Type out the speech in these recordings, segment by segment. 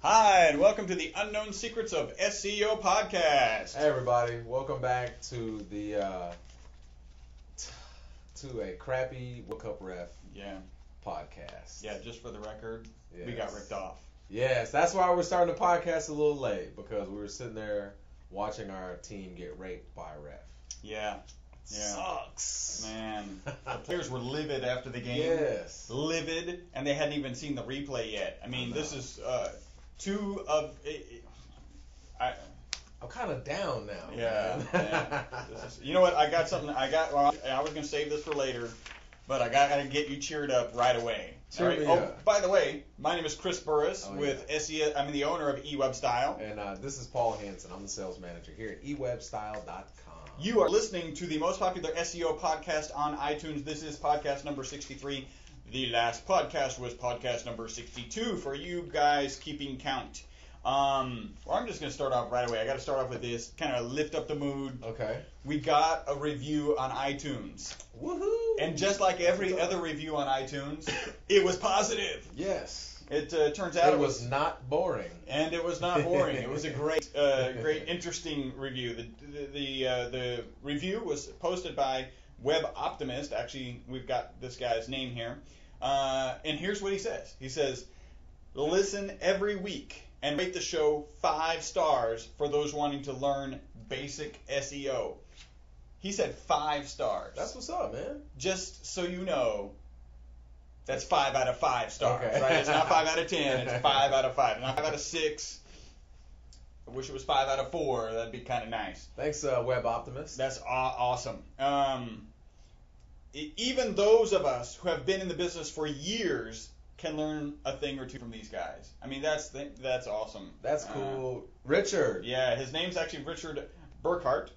Hi, and welcome to the Unknown Secrets of SEO podcast. Hey everybody, welcome back to the to a crappy World Cup ref podcast. Yeah, just for the record, Yes. we got ripped off. Yes, that's why we're starting the podcast a little late, because we were sitting there watching our team get raped by a ref. Yeah. Sucks. Man, the players were livid after the game. Yes. Livid, and they hadn't even seen the replay yet. I mean, this is two of... I'm kind of down now. Yeah. Man. You know what? I got something. I was going to save this for later, but I got to get you cheered up right away. Cheer me Oh, up. by the way, my name is Chris Burris with yeah. SEO. I'm the owner of eWebStyle. And this is Paul Hansen. I'm the sales manager here at eWebStyle.com. You are listening to the most popular SEO podcast on iTunes. This is podcast number 63. The last podcast was podcast number 62 for you guys keeping count. Well, I'm just going to start off right away. I got to start off with this, kind of lift up the mood. Okay. We got a review on iTunes. Woohoo! And just like every other review on iTunes, it was positive. Yes. It turns out it was not boring. And it was not boring. It was a great, interesting review. The review was posted by Web Optimist. Actually, we've got this guy's name here. And here's what he says. He says, listen every week and rate the show 5 stars for those wanting to learn basic SEO. He said 5 stars. That's what's up, man. Just so you know, that's 5 out of 5 stars, okay. right? It's not 5 out of 10, it's 5 out of 5. Not 5 out of 6. I wish it was 5 out of 4. That'd be kind of nice. Thanks, Web Optimist. That's awesome. Even those of us who have been in the business for years can learn a thing or two from these guys. I mean, that's awesome. That's cool. Richard. Yeah, his name's actually Richard Burkhart.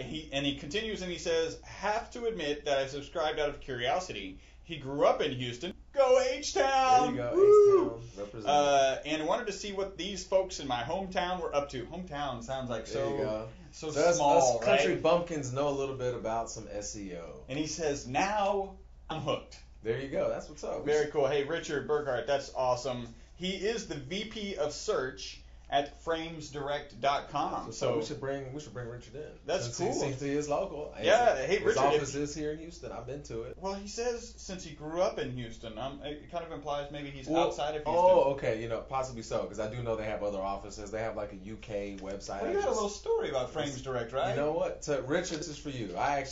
He continues and he says, have to admit that I subscribed out of curiosity. He grew up in Houston. Go H-Town! There you go, Woo! H-Town. Represent. And wanted to see what these folks in my hometown were up to. Hometown sounds like There you go. so us small, country right? bumpkins know a little bit about some SEO. And he says, now I'm hooked. There you go. That's what's up. Very cool. Hey, Richard Burkhart, that's awesome. He is the VP of Search at framesdirect.com. So we should bring Richard in. That's since cool. Since he is local. Yeah, hey, his Richard, office is here in Houston. I've been to it. Well, he says since he grew up in Houston, it kind of implies maybe he's outside of Houston. Oh, okay. Possibly so, because I do know they have other offices. They have like a UK website. Well, you got a little story about Frames Direct, right? You know what? Richard, this is for you. I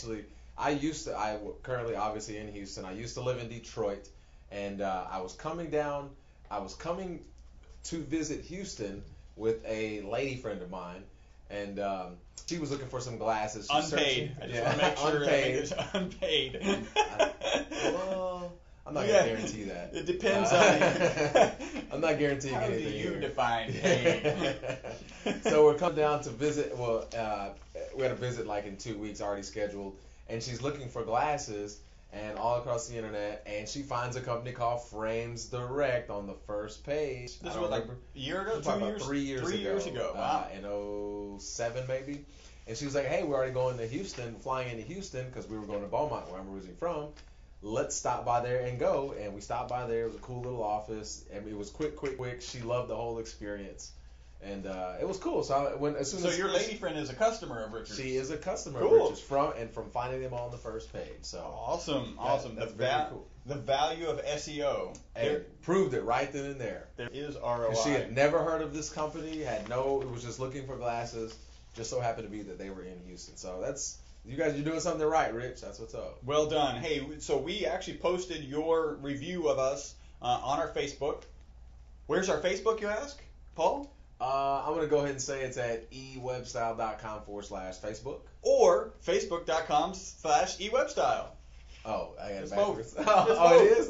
currently obviously in Houston. I used to live in Detroit, and I was coming to visit Houston with a lady friend of mine, and she was looking for some glasses. Unpaid. I just want to make sure it's unpaid. Well, I'm not going to guarantee that. It depends on you. I'm not guaranteeing How anything. do you here. define paid? So we're coming down to visit. Well, we had a visit like in 2 weeks already scheduled, and she's looking for glasses. And all across the internet, and she finds a company called Frames Direct on the first page. This was like a year ago, 2 years? 3 years ago. 3 years ago, wow. In 07 maybe. And she was like, hey, we're already going to Houston, flying into Houston, because we were going to Beaumont, where I'm originally from. Let's stop by there and go. And we stopped by there. It was a cool little office. And it was quick. She loved the whole experience. And it was cool. So your lady friend is a customer of Richard's. She is a customer cool. of Richard's from finding them on the first page. So awesome. That's very cool. The value of SEO. And proved it right then and there. There is ROI. She had never heard of this company. It was just looking for glasses. Just so happened to be that they were in Houston. So you're doing something right, Rich. That's what's up. Well done. Hey, so we actually posted your review of us on our Facebook. Where's our Facebook, you ask, Paul? I'm going to go ahead and say it's at ewebstyle.com/Facebook. Or facebook.com/ewebstyle. Oh, I got it It's backwards. both. Oh, it is?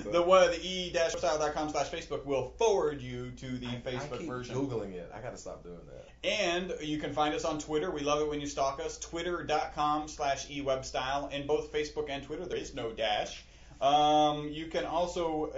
The e-webstyle.com/Facebook will forward you to the Facebook I keep version. Googling it. I got to stop doing that. And you can find us on Twitter. We love it when you stalk us. Twitter.com/ewebstyle. And both Facebook and Twitter, there is no dash. You can also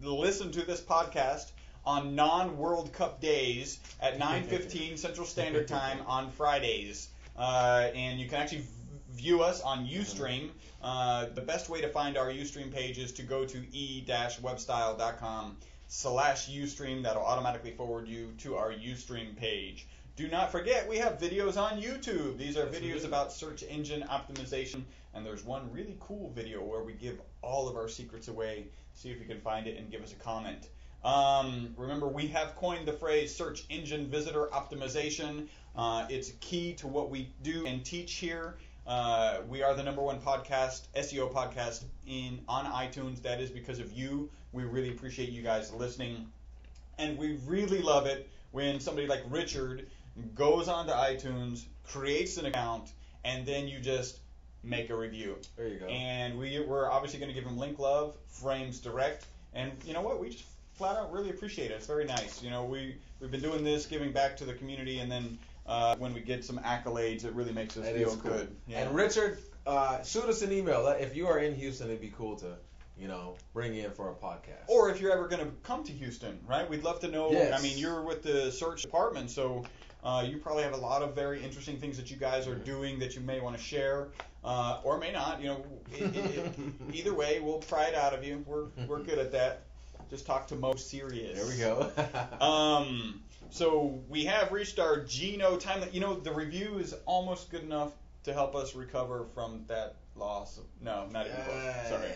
listen to this podcast on non-World Cup days at 9:15 Central Standard Time on Fridays. And you can actually view us on Ustream. The best way to find our Ustream page is to go to e-webstyle.com /Ustream. That'll automatically forward you to our Ustream page. Do not forget, we have videos on YouTube. These are videos about search engine optimization, and there's one really cool video where we give all of our secrets away. See if you can find it and give us a comment. Remember, we have coined the phrase search engine visitor optimization. It's key to what we do and teach here. We are the #1 podcast, SEO podcast on iTunes. That is because of you. We really appreciate you guys listening. And we really love it when somebody like Richard goes onto iTunes, creates an account, and then you just make a review. There you go. And we're obviously going to give him link love, frames direct, and you know what? We just flat out really appreciate it. It's very nice. You know, we've been doing this, giving back to the community, and then when we get some accolades, it really makes us feel cool. good. Yeah. And Richard, shoot us an email. If you are in Houston, it'd be cool to, bring you in for a podcast. Or if you're ever going to come to Houston, right? We'd love to know. Yes. I mean, you're with the search department, so you probably have a lot of very interesting things that you guys are doing that you may want to share, or may not. Either way, we'll pry it out of you. We're good at that. Just talk to Mo Serious. There we go. So we have reached our Geno time. The review is almost good enough to help us recover from that loss. No, not even close. Sorry.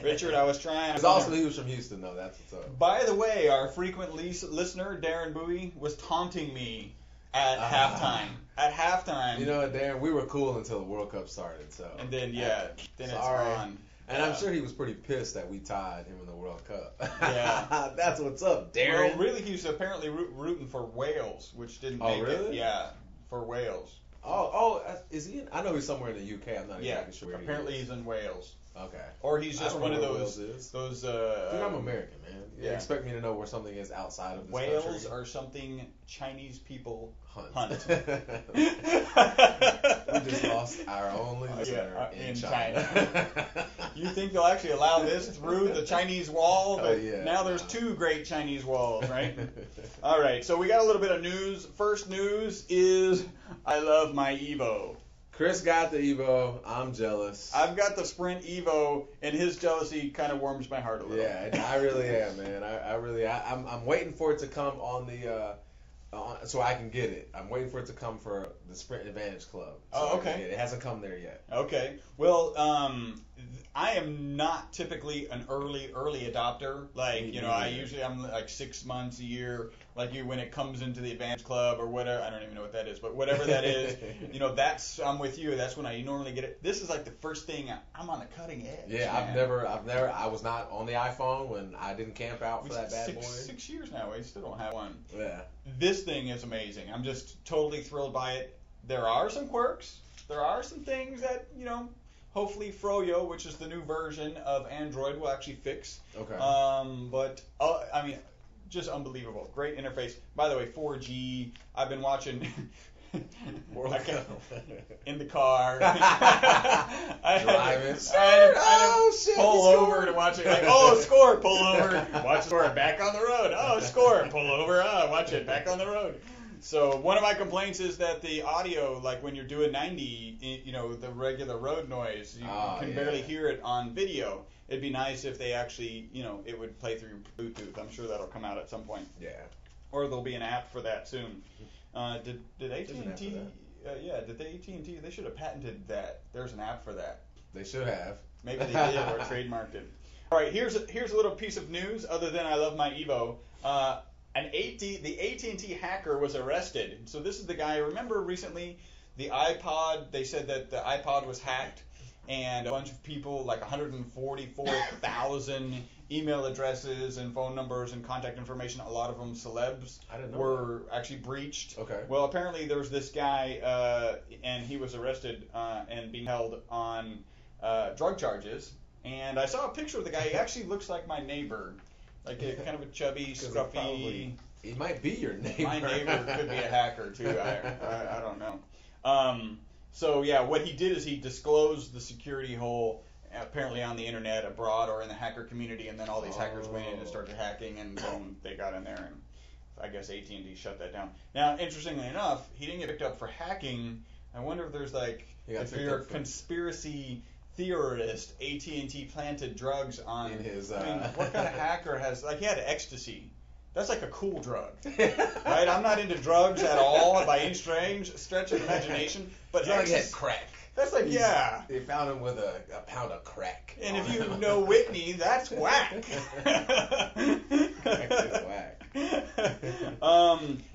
Richard, I was trying. It's also he was from Houston, though. That's what's up. By the way, our frequent listener, Darren Bowie, was taunting me at halftime. At halftime. You know what, Darren? We were cool until the World Cup started. So. And then, then it's on. And I'm sure he was pretty pissed that we tied him in the World Cup. Yeah. That's what's up, Darren. Well, really, he was apparently rooting for Wales, which didn't make really? it. Yeah, for Wales. Is he in? I know he's somewhere in the UK. I'm not exactly sure. Apparently he's in Wales. Okay. Or he's just one of those. Dude, Dude, I'm American, man. You expect me to know where something is outside of this Whales country? are something Chinese people hunt. We just lost our only listener in China. You think they'll actually allow this through the Chinese wall? But yeah. Now there's two great Chinese walls, right? All right, so we got a little bit of news. First news is I love my Evo. Chris got the Evo. I'm jealous. I've got the Sprint Evo, and his jealousy kind of warms my heart a little. Yeah, I really am, man. I'm waiting for it to come on the so I can get it. I'm waiting for it to come for the Sprint Advantage Club. So okay. It hasn't come there yet. Okay. Well, I am not typically an early adopter. Like, I'm like 6 months, a year. Like when it comes into the Advantage Club or whatever. I don't even know what that is, but whatever that is, I'm with you. That's when I normally get it. This is like the first thing. I'm on the cutting edge. Yeah, man. I was not on the iPhone when I didn't camp out for that bad boy. 6 years now. We still don't have one. Yeah. This thing is amazing. I'm just totally thrilled by it. There are some quirks. There are some things that, hopefully Froyo, which is the new version of Android, will actually fix. Okay. But just unbelievable. Great interface. By the way, 4G. I've been watching in the car. Driving. I pull over to watch it. Like, score, pull over. Watch the score, back on the road. Score, pull over. Watch it, back on the road. So one of my complaints is that the audio, like when you're doing 90, the regular road noise, you can barely hear it on video. It'd be nice if they actually, it would play through Bluetooth. I'm sure that'll come out at some point. Yeah. Or there'll be an app for that soon. Did AT&T? Did AT&T? They should have patented that. There's an app for that. They should have. Maybe they did or trademarked it. All right, here's a little piece of news. Other than I love my Evo, the AT&T hacker was arrested. So this is the guy. Remember recently, the iPod. They said that the iPod was hacked, and a bunch of people, like 144,000 email addresses and phone numbers and contact information, a lot of them celebs, were actually breached. Okay. Well, apparently there was this guy, and he was arrested and being held on drug charges. And I saw a picture of the guy. He actually looks like my neighbor, like a kind of a chubby, scruffy. He might be your neighbor. My neighbor could be a hacker too. I don't know. So yeah, what he did is he disclosed the security hole apparently on the internet abroad or in the hacker community, and then all these hackers went in and started hacking, and boom, they got in there, and I guess AT&T shut that down. Now, interestingly enough, he didn't get picked up for hacking. I wonder if there's if you're a conspiracy theorist AT&T planted drugs on In his, I mean, what kind of hacker has, like, he had ecstasy. That's like a cool drug, right? I'm not into drugs at all by any stretch of imagination, but It's not like he had ecstasy, crack. that's like, yeah. They found him with a pound of crack. And on if you him. know Whitney, that's whack. Crack is whack.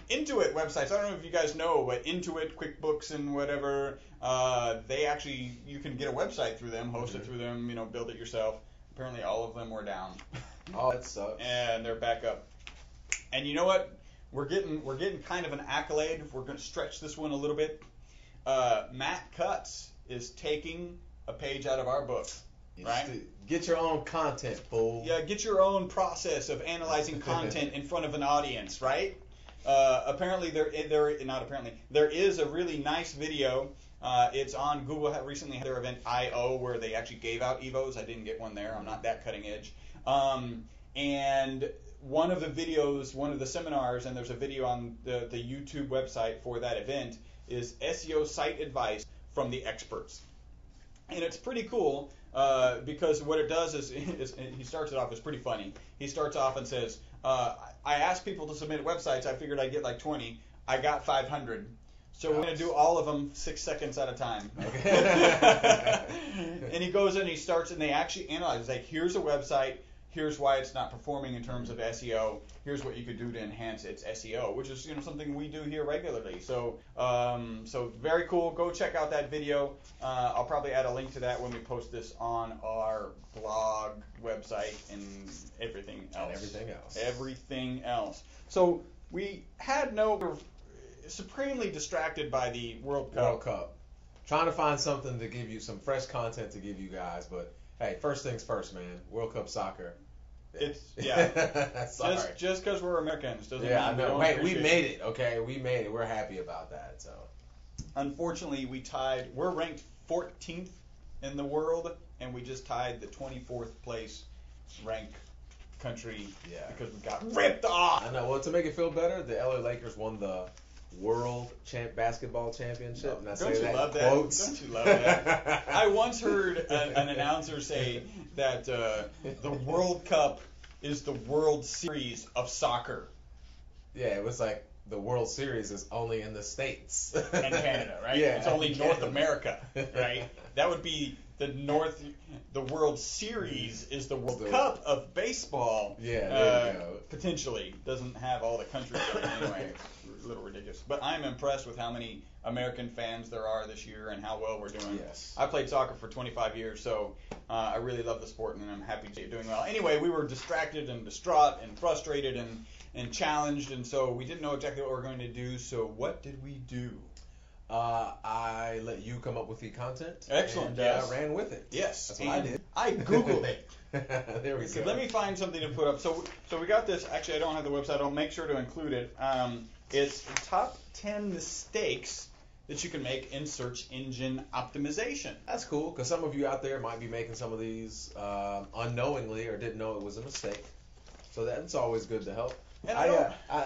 Intuit websites. I don't know if you guys know, but Intuit, QuickBooks, and whatever, they actually, you can get a website through them, host it through them, build it yourself. Apparently all of them were down. Oh, that sucks. And they're back up. And you know what? We're getting kind of an accolade. We're going to stretch this one a little bit. Matt Cutts is taking a page out of our book. Right? Get your own content, fool. Yeah, get your own process of analyzing content in front of an audience, right? Apparently there is a really nice video. It's on Google. Recently had their event I/O where they actually gave out Evos. I didn't get one there. I'm not that cutting edge. And one of the seminars, and there's a video on the YouTube website for that event, is SEO site advice from the experts. And it's pretty cool because what it does is he starts it off, it's pretty funny. He starts off and says, I asked people to submit websites. I figured I'd get like 20. I got 500. So we're going to do all of them 6 seconds at a time. Okay. And he goes in and he starts, and they actually analyze. It's like, here's a website. Here's why it's not performing in terms of SEO. Here's what you could do to enhance its SEO, which is something we do here regularly. So so very cool. Go check out that video. I'll probably add a link to that when we post this on our blog, website, and everything else. Everything else. So we had we're supremely distracted by the World Cup. Trying to find something to give you some fresh content to give you guys, but hey, first things first, man. World Cup soccer. Just because we're Americans doesn't mean we don't appreciate we made it, okay? We made it. We're happy about that. So, unfortunately, we tied. We're ranked 14th in the world, and we just tied the 24th place ranked country because we got ripped off. I know. Well, to make it feel better, the LA Lakers won the World Basketball Championship. And I say that in quotes. Don't you love that? I once heard an announcer say that the World Cup is the World Series of soccer. Yeah, it was like the World Series is only in the States. And Canada, right? Yeah. It's only North America, right? That would be the World Series is the World Cup of baseball. Yeah, there you go. Potentially. Doesn't have all the countries anyway. It's a little ridiculous. But I'm impressed with how many American fans there are this year and how well we're doing. Yes. I played soccer for 25 years, so I really love the sport, and I'm happy to see it doing well. Anyway, we were distracted and distraught and frustrated and challenged, and so we didn't know exactly what we were going to do. So what did we do? I let you come up with the content. Excellent. And yes. Ran with it. Yes. That's what I did. I Googled it. There we go. Let me find something to put up. So we got this. Actually, I don't have the website. I'll make sure to include it. It's top 10 mistakes that you can make in search engine optimization. That's cool, because some of you out there might be making some of these unknowingly or didn't know it was a mistake. So that's always good to help. And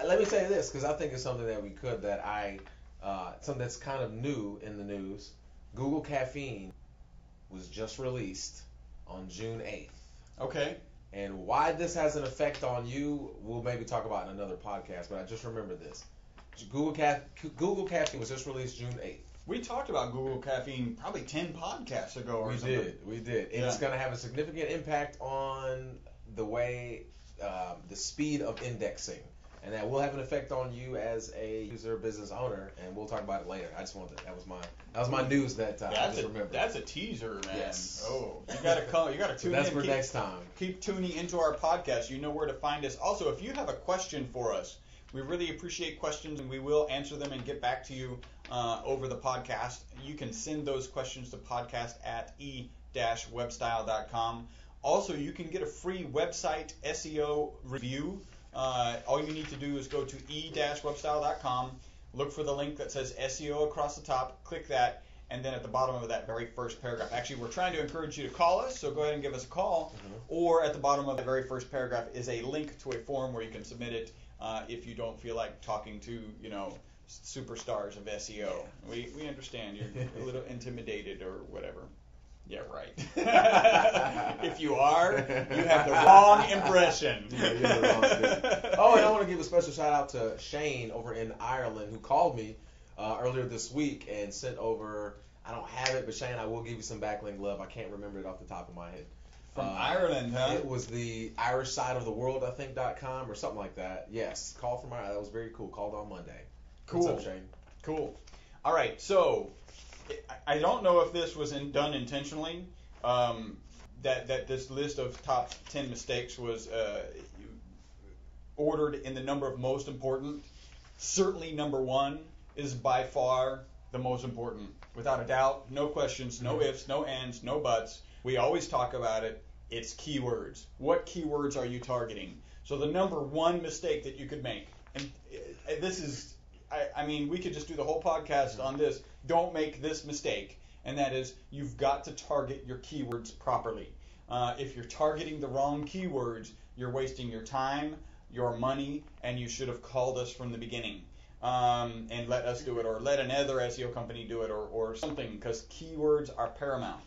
let me say this, because I think it's something that we could, something that's kind of new in the news. Google Caffeine was just released on June 8th. Okay. And why this has an effect on you, we'll maybe talk about in another podcast, but I just remember this. Google Caffeine was just released June 8th. We talked about Google Caffeine probably 10 podcasts ago or something. We did. And it's going to have a significant impact on the way, the speed of indexing. And that will have an effect on you as a user business owner, and we'll talk about it later. I just wanted that was my news that I just remembered. That's a teaser, man. Yes. Oh, you gotta tune in. That's for next time. Keep tuning into our podcast. You know where to find us. Also, if you have a question for us, we really appreciate questions, and we will answer them and get back to you over the podcast. You can send those questions to podcast@e-webstyle.com. Also, you can get a free website SEO review. All you need to do is go to e-webstyle.com, look for the link that says SEO across the top, click that, and then at the bottom of that very first paragraph. Actually, we're trying to encourage you to call us, so go ahead and give us a call. Or at the bottom of the very first paragraph is a link to a form where you can submit it if you don't feel like talking to, superstars of SEO. We understand you're a little intimidated or whatever. Yeah, right. If you are, you have the wrong impression. Yeah, you're the wrong person. Oh, and I want to give a special shout out to Shane over in Ireland who called me earlier this week and sent over. I don't have it, but Shane, I will give you some backlink love. I can't remember it off the top of my head. From Ireland, huh? It was the Irish side of the world, I think.com or something like that. Yes, call from Ireland. That was very cool. Called on Monday. Cool. What's up, Shane? Cool. All right, so I don't know if this was done intentionally. That this list of top 10 mistakes was ordered in the number of most important. Certainly, number one is by far the most important, without a doubt. No questions, no ifs, no ands, no buts. We always talk about it. It's keywords. What keywords are you targeting? So the number one mistake that you could make, and this is, I mean, we could just do the whole podcast on this. Don't make this mistake, and that is you've got to target your keywords properly. If you're targeting the wrong keywords, you're wasting your time, your money, and you should have called us from the beginning and let us do it, or let another SEO company do it, or something, because keywords are paramount.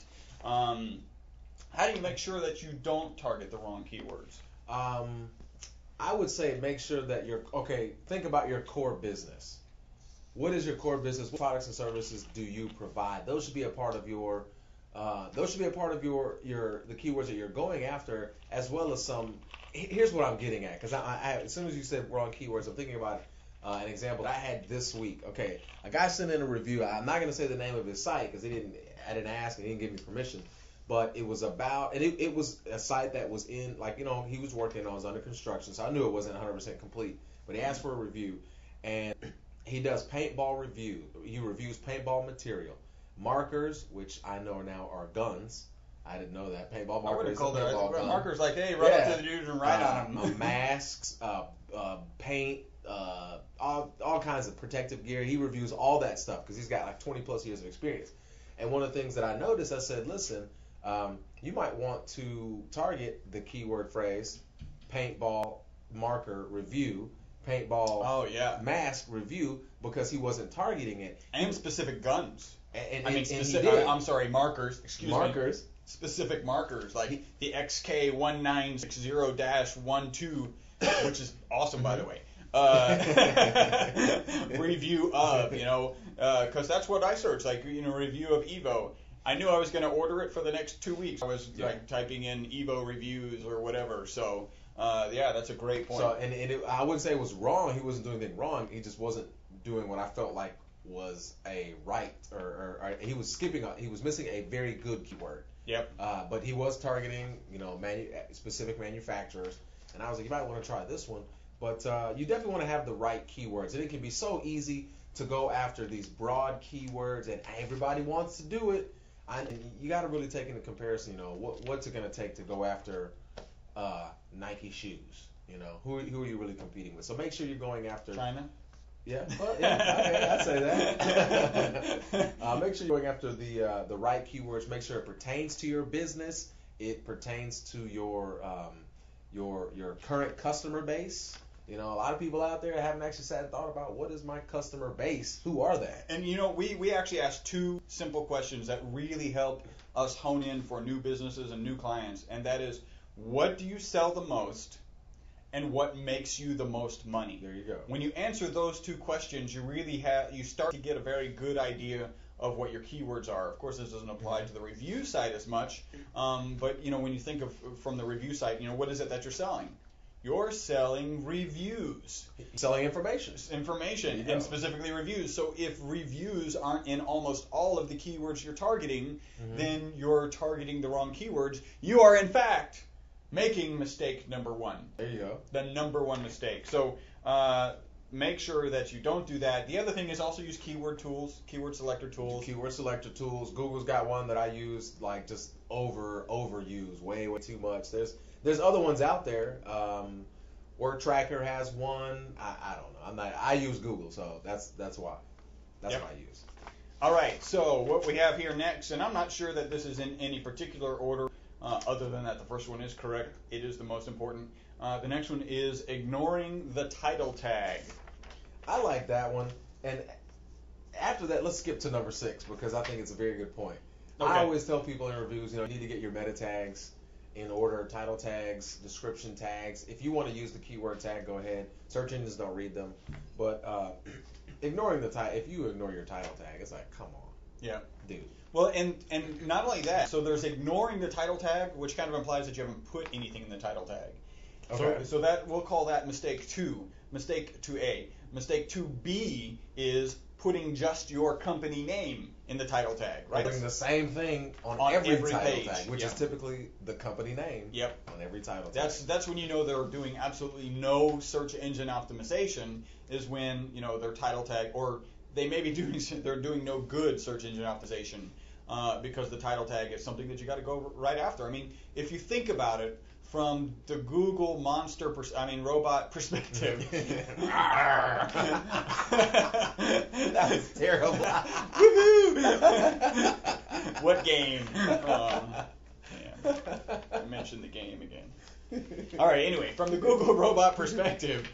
How do you make sure that you don't target the wrong keywords? I would say make sure that think about your core business. What is your core business? What products and services do you provide? Those should be a part of your the keywords that you're going after, as well as some. Here's what I'm getting at, because as soon as you said wrong keywords, I'm thinking about an example that I had this week. Okay, a guy sent in a review. I'm not going to say the name of his site because I didn't ask and he didn't give me permission. But it was about, and it was a site that was in, he was working on, it was under construction, so I knew it wasn't 100% complete. But he asked for a review, and he does paintball review. He reviews paintball material. Markers, which I know now are guns. I didn't know that. Paintball markers. I would have called it markers like, hey, run up to the dudes and write on them. Masks, paint, all kinds of protective gear. He reviews all that stuff because he's got like 20 plus years of experience. And one of the things that I noticed, I said, listen, you might want to target the keyword phrase paintball marker review, paintball mask review, because he wasn't targeting it. And specific guns. I'm sorry, markers. Excuse me. Markers. Specific markers, like the XK1960-12, which is awesome, by the way. Review of, because that's what I searched, review of Evo. I knew I was going to order it for the next 2 weeks. I was typing in Evo reviews or whatever. So, that's a great point. So, I wouldn't say it was wrong. He wasn't doing anything wrong. He just wasn't doing what I felt like was a right, or he was he was missing a very good keyword. Yep. But he was targeting, specific manufacturers. And I was like, you might want to try this one. But you definitely want to have the right keywords. And it can be so easy to go after these broad keywords, and everybody wants to do it. And you got to really take into comparison, what's it going to take to go after Nike shoes? Who are you really competing with? So make sure you're going after China. Yeah, okay, I'd say that. Make sure you're going after the right keywords. Make sure it pertains to your business. It pertains to your current customer base. A lot of people out there haven't actually sat and thought about, what is my customer base? Who are they? And we actually asked two simple questions that really help us hone in for new businesses and new clients, and that is, what do you sell the most? And what makes you the most money? There you go. When you answer those two questions, you start to get a very good idea of what your keywords are. Of course, this doesn't apply to the review site as much, but when you think of from the review site, what is it that you're selling? You're selling reviews. Selling information. Information, and specifically reviews. So if reviews aren't in almost all of the keywords you're targeting, then you're targeting the wrong keywords. You are, in fact, making mistake number one. There you go. The number one mistake. So make sure that you don't do that. The other thing is also use keyword tools, keyword selector tools. Keyword selector tools. Google's got one that I use just overuse way too much. There's other ones out there. Word Tracker has one. I don't know. I use Google, so that's why. That's what I use. All right. So what we have here next, and I'm not sure that this is in any particular order. Other than that, the first one is correct. It is the most important. The next one is ignoring the title tag. I like that one. And after that, let's skip to number 6, because I think it's a very good point. Okay. I always tell people in reviews, you need to get your meta tags in order, title tags, description tags. If you want to use the keyword tag, go ahead. Search engines don't read them. But ignoring the title, if you ignore your title tag, it's like, come on. Yeah. Dude. Well, and not only that, so there's ignoring the title tag, which kind of implies that you haven't put anything in the title tag. Okay. So that we'll call that mistake 2. Mistake 2A. Mistake 2B is putting just your company name in the title tag, right? Putting the same thing on every title page, tag, which is typically the company name. Yep. On every title tag. That's when you know they're doing absolutely no search engine optimization, is when their title tag, or they may be doing no good search engine optimization, because the title tag is something that you got to go right after. I mean, if you think about it from the Google monster, robot perspective. That was terrible. What game? I mentioned the game again. All right. Anyway, from the Google robot perspective,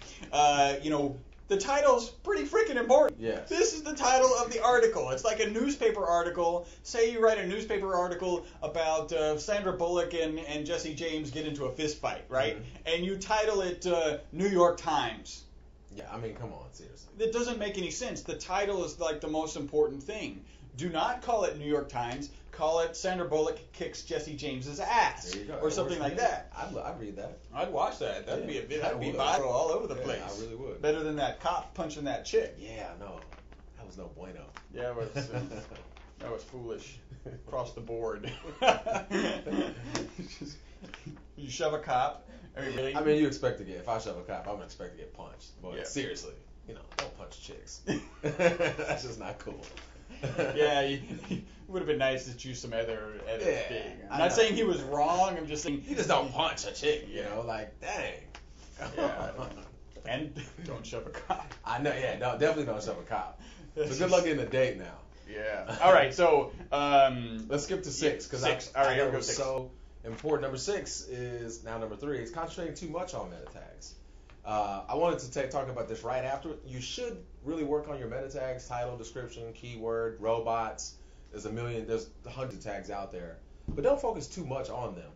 the title's pretty freaking important. Yes. This is the title of the article. It's like a newspaper article. Say you write a newspaper article about Sandra Bullock and Jesse James get into a fist fight, right? Mm-hmm. And you title it New York Times. Yeah, I mean, come on, seriously. It doesn't make any sense. The title is like the most important thing. Do not call it New York Times. Call it Sandra Bullock kicks Jesse James's ass, there you go. or something like that. I'd read that. I'd watch that. That'd be viral all over the place. I really would. Better than that cop punching that chick. Yeah, no, that was no bueno. Yeah, that was foolish across the board. You shove a cop. Really? I mean, you expect to get. If I shove a cop, I'm gonna expect to get punched. But seriously, don't punch chicks. That's just not cool. Yeah, it would have been nice to choose some other thing. I'm not saying he was wrong. I'm just saying you just don't punch a chick. Like dang. Yeah, and don't shove a cop. I know. Yeah, no, definitely don't shove a cop. So good luck getting a date now. Yeah. All right. So let's skip to 6 because all right, here we go. 6. So important. Number 6 is now number 3. It's concentrating too much on meta tags. I wanted to talk about this right after. You should really work on your meta tags, title, description, keyword, robots. There's hundreds of tags out there, but don't focus too much on them.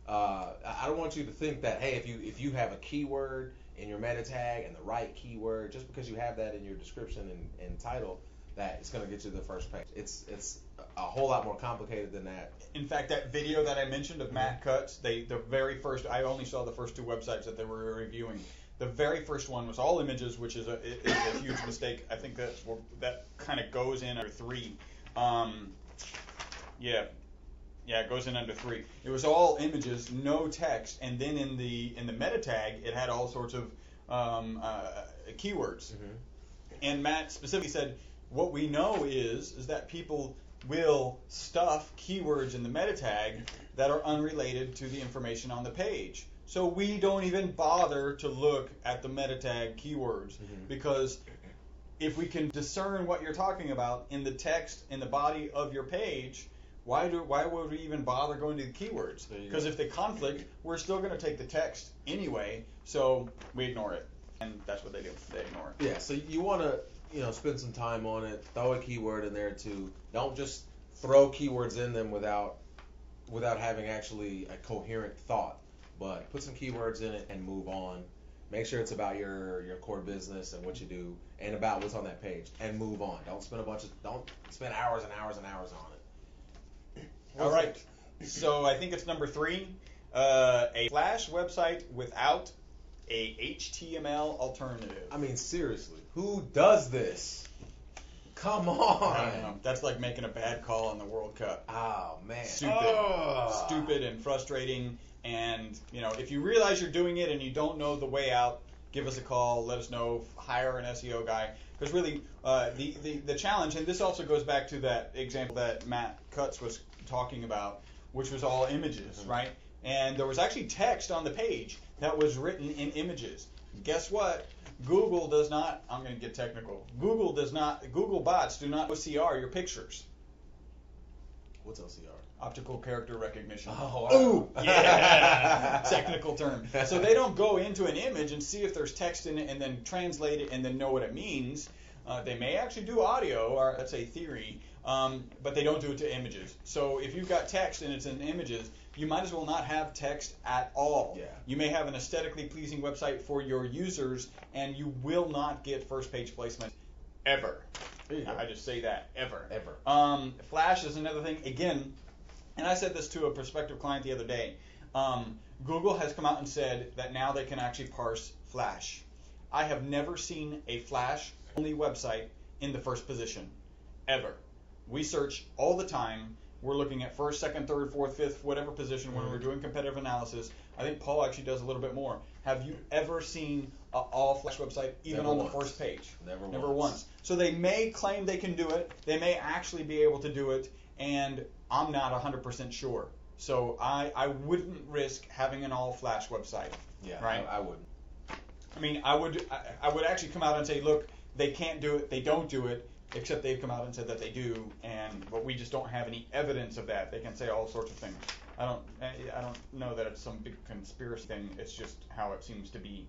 I don't want you to think that, hey, if you have a keyword in your meta tag and the right keyword, just because you have that in your description and title, that it's going to get you to the first page. It's a whole lot more complicated than that. In fact, that video that I mentioned of Matt Cutts, the very first, I only saw the first 2 websites that they were reviewing. The very first one was all images, which is a huge mistake. I think that kind of goes in under 3. It goes in under 3. It was all images, no text, and then in the meta tag, it had all sorts of keywords. Mm-hmm. And Matt specifically said, what we know is that people will stuff keywords in the meta tag that are unrelated to the information on the page. So we don't even bother to look at the meta tag keywords, because if we can discern what you're talking about in the text in the body of your page, why would we even bother going to the keywords? Because if they conflict, we're still going to take the text anyway, so we ignore it. And that's what they do. They ignore it. Yeah, so you want to spend some time on it, throw a keyword in there too. Don't just throw keywords in them without having actually a coherent thought. But put some keywords in it and move on. Make sure it's about your core business and what you do, and about what's on that page, and move on. Don't spend hours and hours and hours on it. All right. So I think it's number 3. A Flash website without a HTML alternative. I mean, seriously, who does this? Come on. I don't know. That's like making a bad call on the World Cup. Oh man. Stupid and frustrating. And if you realize you're doing it and you don't know the way out, give us a call. Let us know. Hire an SEO guy. Because really, the challenge, and this also goes back to that example that Matt Cutts was talking about, which was all images, right? And there was actually text on the page that was written in images. Guess what? Google does not. I'm going to get technical. Google bots do not OCR your pictures. What's OCR? Optical character recognition. Oh, wow. Ooh, yeah. Technical term. So they don't go into an image and see if there's text in it and then translate it and then know what it means. They may actually do audio, or that's a theory, but they don't do it to images. So if you've got text and it's in images, you might as well not have text at all. Yeah. You may have an aesthetically pleasing website for your users, and you will not get first page placement ever. I just say that, ever. Flash is another thing. Again, and I said this to a prospective client the other day. Google has come out and said that now they can actually parse Flash. I have never seen a Flash-only website in the first position, ever. We search all the time. We're looking at first, second, third, fourth, fifth, whatever position when we're doing competitive analysis. I think Paul actually does a little bit more. Have you ever seen an all-Flash website, even Never on once. the first page? Never once. So they may claim they can do it. They may actually be able to do it, and I'm not 100% sure. So I wouldn't risk having an all-Flash website. Yeah, right? I wouldn't. I mean, I would actually come out and say, look, they can't do it, they don't do it, except they've come out and said that they do, but we just don't have any evidence of that. They can say all sorts of things. I don't know that it's some big conspiracy thing. It's just how it seems to be.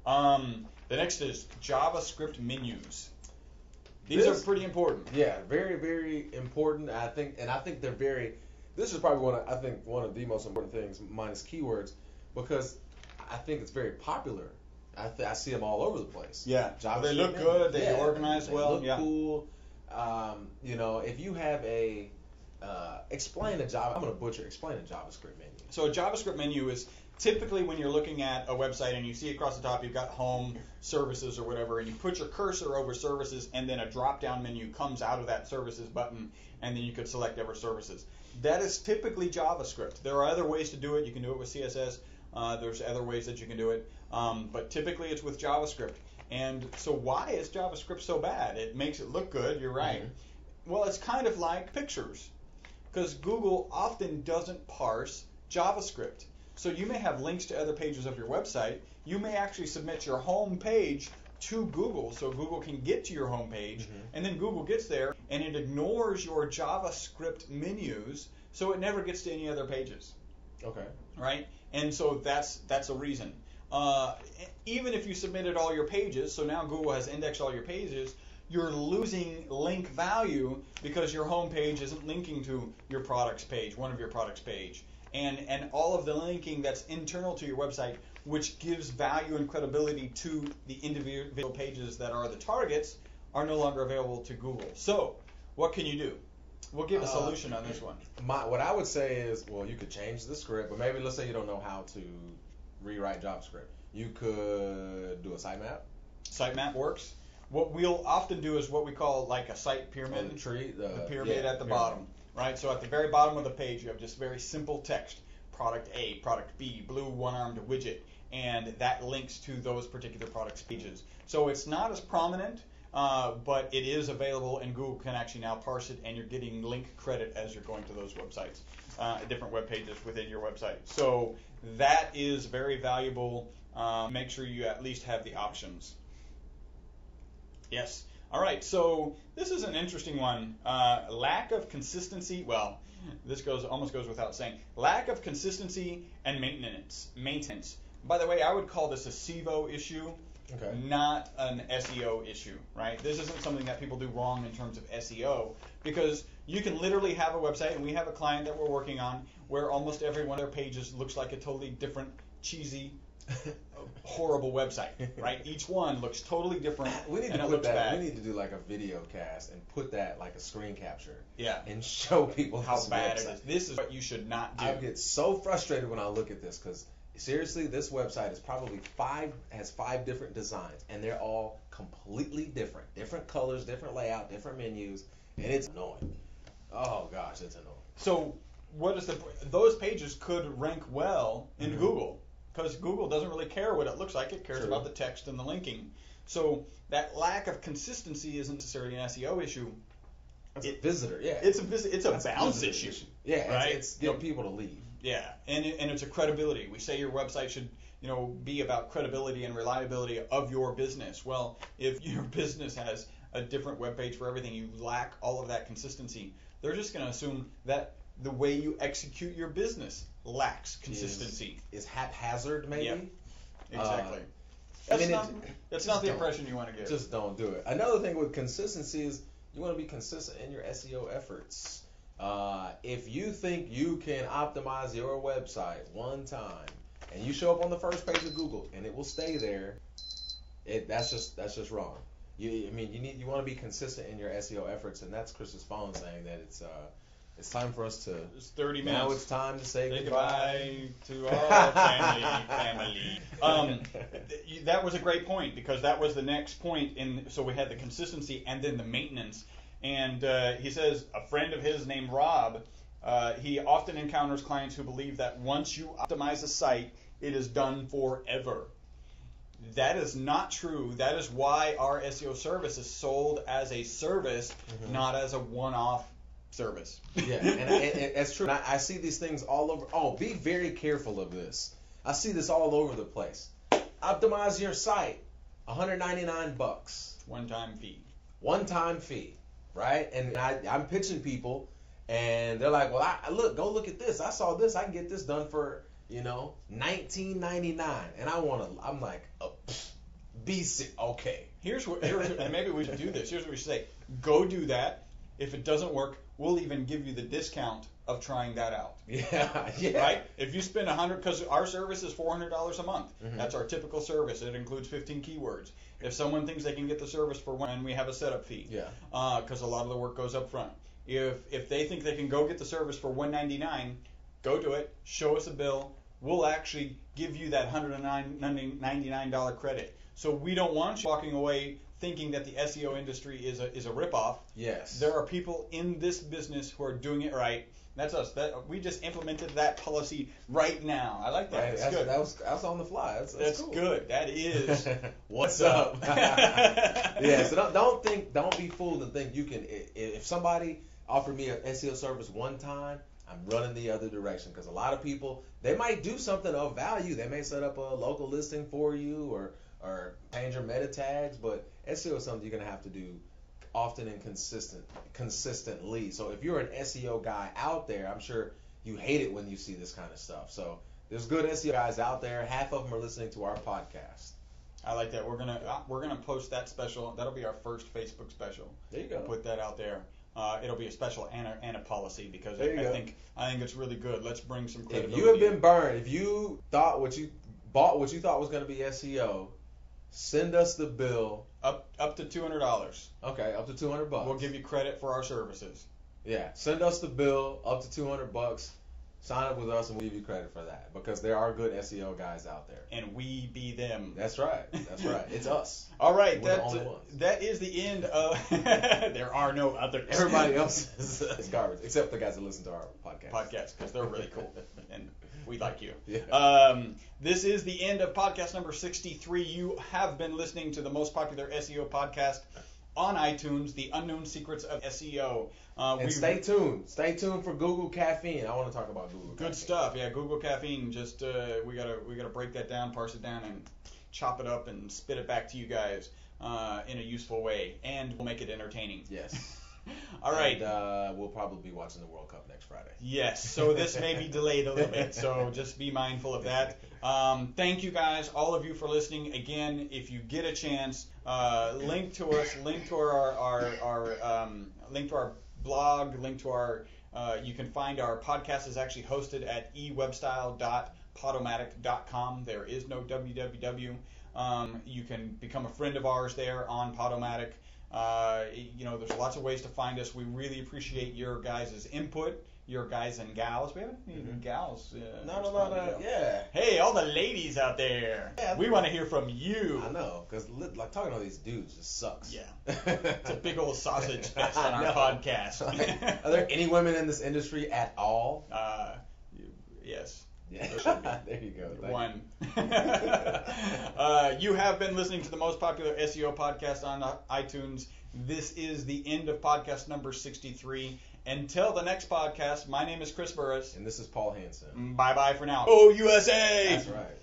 The next is JavaScript menus. These are pretty important. Yeah, very, very important. I think they're very. This is probably one of the most important things, minus keywords, because I think it's very popular. I see them all over the place. Yeah, JavaScript they look menus. good. They organize well. They look cool. If you have a explain a Java, I'm going to butcher. Explain a JavaScript menu. So a JavaScript menu is typically when you're looking at a website and you see across the top you've got home, services, or whatever, and you put your cursor over services, and then a drop-down menu comes out of that services button, and then you could select ever services. That is typically JavaScript. There are other ways to do it. You can do it with CSS. There's other ways that you can do it, but typically it's with JavaScript. And so why is JavaScript so bad? It makes it look good, you're right. Mm-hmm. Well, it's kind of like pictures, because Google often doesn't parse JavaScript. So you may have links to other pages of your website. You may actually submit your home page to Google so Google can get to your home page, and then Google gets there and it ignores your JavaScript menus, so it never gets to any other pages. Okay. Right? And so that's a reason. Even if you submitted all your pages, so now Google has indexed all your pages, you're losing link value because your home page isn't linking to your products page, one of your products page. And all of the linking that's internal to your website, which gives value and credibility to the individual pages that are the targets, are no longer available to Google. So what can you do? We'll give a solution on this one. What I would say is, well, you could change the script, but maybe let's say you don't know how to rewrite JavaScript. You could do a sitemap. Sitemap works. What we'll often do is what we call like a site pyramid. The tree, the pyramid at the bottom, right? So at the very bottom of the page, you have just very simple text: product A, product B, blue one-armed widget, and that links to those particular products pages. So it's not as prominent, but it is available, and Google can actually now parse it, and you're getting link credit as you're going to those websites, different web pages within your website. So that is very valuable. Make sure you at least have the options. Yes. All right. So this is an interesting one. Lack of consistency. Well, this almost goes without saying. Lack of consistency and maintenance. By the way, I would call this a SEO issue, not an SEO issue. Right? This isn't something that people do wrong in terms of SEO, because you can literally have a website, and we have a client that we're working on where almost every one of their pages looks like a totally different, cheesy, horrible website, right? Each one looks totally different. We need and to it put looks that. bad. We need to do like a video cast and put that like a screen capture. Yeah. And show people how this bad website. it is. This is what you should not do. I get so frustrated when I look at this, because seriously, this website is probably has five different designs, and they're all completely different colors, different layout, different menus, and it's annoying. Oh gosh, it's annoying. So what is those pages could rank well in Google, because Google doesn't really care what it looks like. It cares about the text and the linking. So that lack of consistency isn't necessarily an SEO issue. It's a visitor, yeah. It's a bounce issue. Yeah, right? It's getting people to leave. Yeah, and it's a credibility. We say your website should, be about credibility and reliability of your business. Well, if your business has a different web page for everything, you lack all of that consistency. They're just going to assume that the way you execute your business lacks consistency. Is haphazard, maybe? Yep. Exactly. That's not the impression you want to give. Just don't do it. Another thing with consistency is you want to be consistent in your SEO efforts. If you think you can optimize your website one time and you show up on the first page of Google and it will stay there, that's just wrong. You want to be consistent in your SEO efforts, and that's Chris's phone saying that it's time for us to. It's 30 minutes. Now it's time to say goodbye to all family. That was a great point, because that was the next point so we had the consistency and then the maintenance. And he says a friend of his named Rob, he often encounters clients who believe that once you optimize a site, it is done forever. That is not true. That is why our SEO service is sold as a service, not as a one-off service. Yeah, and that's true. I see these things all over. Oh, be very careful of this. I see this all over the place. Optimize your site, $199. One-time fee, right? And I'm pitching people, and they're like, "Well, go look at this. I saw this. I can get this done for $19.99." And I'm like, okay. Here's and maybe we should do this. Here's what we should say: go do that. If it doesn't work, we'll even give you the discount of trying that out. Yeah. Right? If you spend $100, because our service is $400 a month. That's our typical service. It includes 15 keywords. If someone thinks they can get the service for one, we have a setup fee. Yeah. Because a lot of the work goes up front. If they think they can go get the service for $199, go do it. Show us a bill. We'll actually give you that $199 credit. So we don't want you walking away thinking that the SEO industry is a ripoff. Yes. There are people in this business who are doing it right. That's us. We just implemented that policy right now. I like that. Right. That's good. That was on the fly. That's cool. Good. That is. What's up? Yeah. So don't be fooled and think you can. If somebody offered me an SEO service one time, I'm running the other direction, because a lot of people, they might do something of value. They may set up a local listing for you or change your meta tags, but SEO is something you're gonna have to do often and consistently. So if you're an SEO guy out there, I'm sure you hate it when you see this kind of stuff. So there's good SEO guys out there. Half of them are listening to our podcast. I like that. We're gonna post that special. That'll be our first Facebook special. There you go. We'll put that out there. It'll be a special and a policy, because I think it's really good. Let's bring some credibility. If you have been burned, if you thought what you thought was going to be SEO, send us the bill. Up to $200. Okay, up to $200. We'll give you credit for our services. Yeah, send us the bill up to $200. Sign up with us and we'll give you credit for that, because there are good SEO guys out there. And we be them. That's right. It's us. All right, We're that is the end of. There are no others. Everybody else is garbage, except the guys that listen to our podcast, because they're really cool and we like you. Yeah. This is the end of podcast number 63. You have been listening to the most popular SEO podcast on iTunes, The Unknown Secrets of SEO. And stay tuned. Stay tuned for Google Caffeine. I want to talk about Google Caffeine. Good stuff. Yeah, Google Caffeine. Just we gotta break that down, parse it down, and chop it up and spit it back to you guys in a useful way, and we'll make it entertaining. Yes. All right. And we'll probably be watching the World Cup next Friday. Yes. So this may be delayed a little bit. So just be mindful of that. Thank you guys, all of you, for listening. Again, if you get a chance, link to us, link to our blog, link to our. You can find our podcast is actually hosted at ewebstyle.podomatic.com. There is no www. You can become a friend of ours there on Podomatic. There's lots of ways to find us. We really appreciate your guys' input, your guys and gals. We haven't even gals. No. Yeah. Hey, all the ladies out there. Yeah, we want to hear from you. I know, because like talking to all these dudes just sucks. Yeah. It's a big old sausage fest on our podcast. Are there any women in this industry at all? Yes. Yeah. There you go. One. You have been listening to the most popular SEO podcast on iTunes. This is the end of podcast number 63. Until the next podcast, my name is Chris Burris. And this is Paul Hansen. Bye-bye for now. Oh, USA! That's right.